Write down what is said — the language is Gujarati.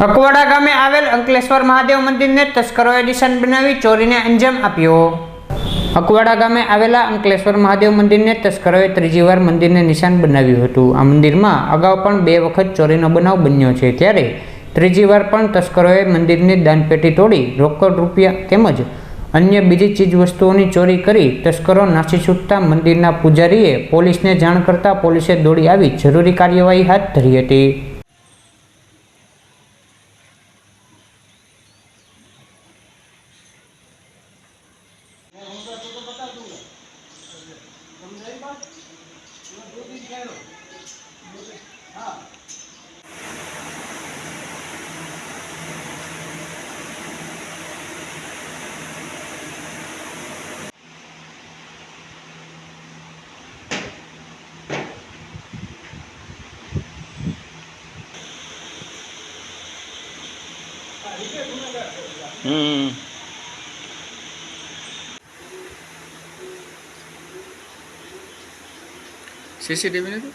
અકવાડા ગામે આવેલ અંકલેશ્વર મહાદેવ મંદિરને તસ્કરોએ નિશાન બનાવી ચોરીને અંજામ આપ્યો। અકવાડા ગામે આવેલા અંકલેશ્વર મહાદેવ મંદિરને તસ્કરોએ ત્રીજી વાર મંદિરને નિશાન બનાવ્યું હતું। આ મંદિરમાં અગાઉ પણ 2 વખત ચોરીનો બનાવ બન્યો છે, ત્યારે ત્રીજી વાર પણ તસ્કરોએ મંદિરની દાનપેટી તોડી રોકડ રૂપિયા તેમજ અન્ય બીજી ચીજવસ્તુઓની ચોરી કરી તસ્કરો નાસી છૂટતા મંદિરના પૂજારીએ પોલીસને જાણ કરતા પોલીસે દોડી આવી જરૂરી કાર્યવાહી હાથ ધરી હતી। सीसीटीवी नहीं